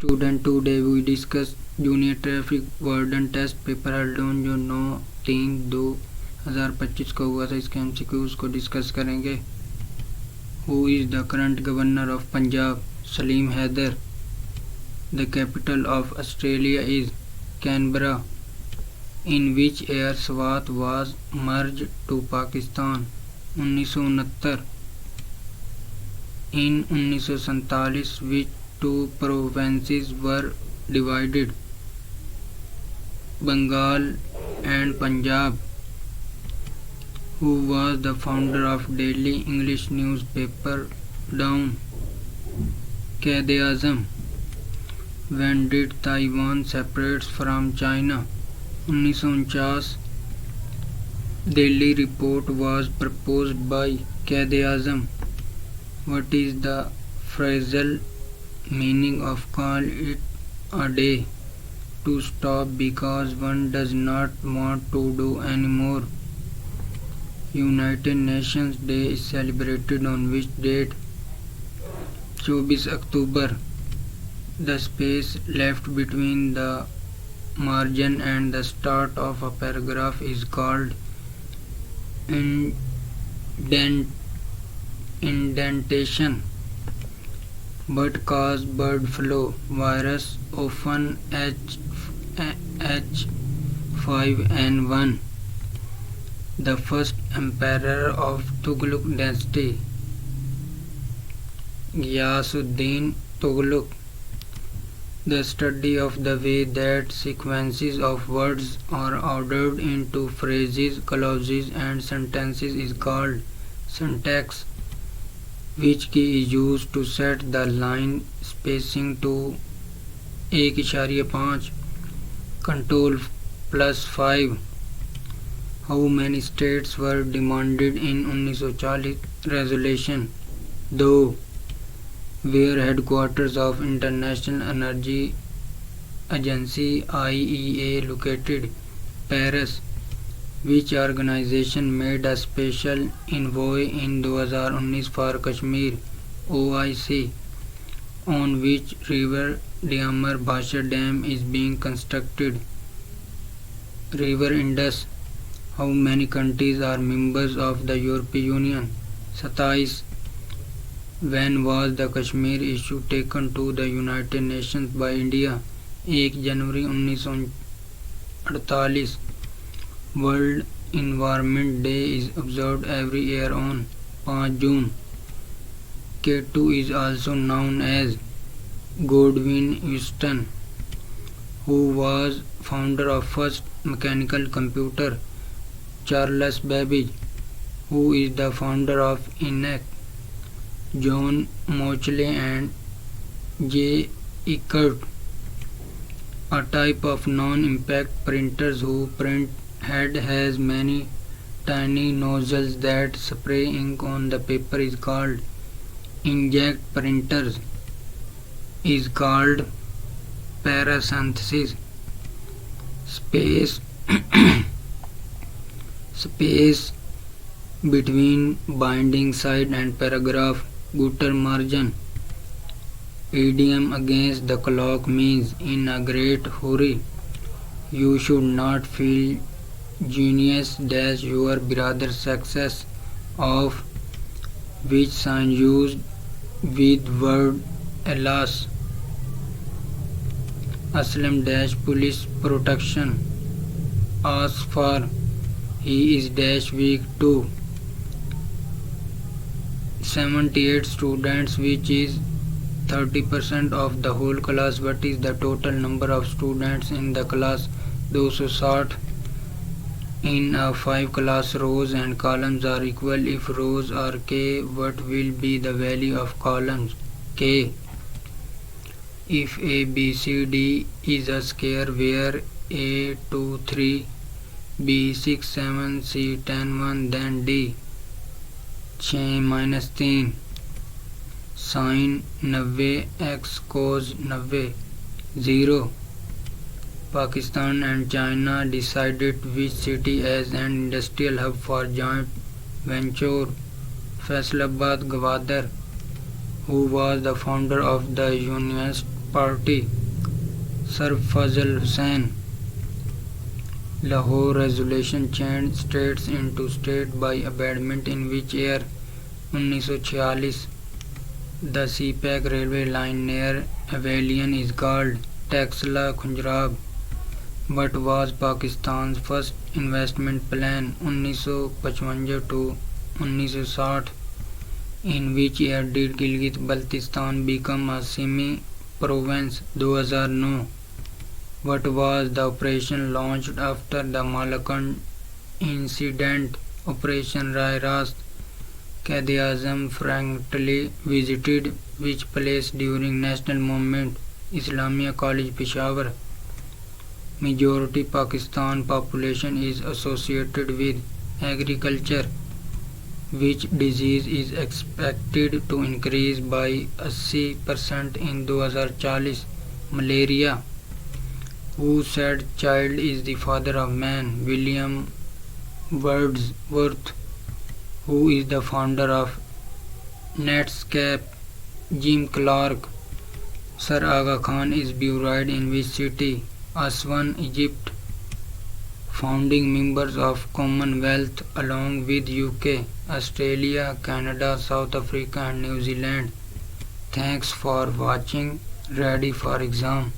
Student, today we discuss junior traffic warden test paper held on जो 9/3/2025 को हुआ था। इसके एमसीक्यूज को डिस्कस करेंगे। Who is the current governor of Punjab? Saleem Haider. The capital of Australia is Canberra. In which year Swat was merge to Pakistan? 1969। In 1947 which two provinces were divided? Bengal and Punjab. Who was the founder of daily English newspaper Dawn? Quaid-e-Azam. When did Taiwan separate from China? 1949. Delhi Report was proposed by Quaid-e-Azam. What is the phrasal meaning of call it a day? To stop because one does not want to do anymore. United Nations Day is celebrated on which date? 24 October. The space left between the margin and the start of a paragraph is called indentation. But cause bird flu virus often H5N1. The first emperor of Tughlaq dynasty, Ghiyasuddin Tughlaq. The study of the way that sequences of words are ordered into phrases, clauses and sentences is called syntax. Which key is used to set the line spacing to 1.5? Ctrl+5. How many states were demanded in 1940 resolution? 2. Where headquarters of International Energy Agency IEA located? Paris. Which organization made a special envoy in 2019 for Kashmir? OIC. On which river Diamar Bhasha Dam is being constructed? River Indus. How many countries are members of the European Union? 27. When was the Kashmir issue taken to the United Nations by India? 1 January 1948. World Environment Day is observed every year on 5 June. K2 is also known as Godwin Wheaton. Who was founder of first mechanical computer? Charles Babbage. Who is the founder of ENIAC? John Mauchly and J. Eckert. A type of non-impact printers whose print head has many tiny nozzles that spray ink on the paper is called inkjet printers. Is called paracenthesis. Space space between binding side and paragraph, gutter margin. Idiom against the clock means in a great hurry. You should not feel genius dash your brother's success. Of which sign used with word alas? Aslam dash police protection. Ask for. He is dash week 2. 78 students, which is 30% of the whole class. What is the total number of students in the class? 260. In a 5 class, rows and columns are equal. If rows are k, what will be the value of columns? K. If A, B, C, D is a square where A 2, 3, B 6, 7, C 10, 1, then D 6 - 3. Sin 90 x cos 90 0. Pakistan and China decided which city as an industrial hub for joint venture. Faisalabad, Gwadar. Who was the founder of the Party, Sarfazil Hussain. Lahore Resolution changed states into state by amendment in which year? 1946. The CPEC railway line near Avalion is called Taxila Khunjrab. What was Pakistan's first investment plan 1955 to 1960? In which year did Gilgit-Baltistan become a semi-province? 2009. What was the operation launched after the Malakand incident? Operation Rai Rast. Quaid-e-Azam frequently visited which place during national movement? Islamia College Peshawar. Majority Pakistan population is associated with agriculture. Which disease is expected to increase by 80% in 2040? Malaria. Who said child is the father of man? William Wordsworth. Who is the founder of Netscape? Jim Clark. Sir Aga Khan is buried in which city? Aswan, Egypt. Founding members of Commonwealth along with UK, Australia, Canada, South Africa and New Zealand. Thanks for watching. Ready for exam.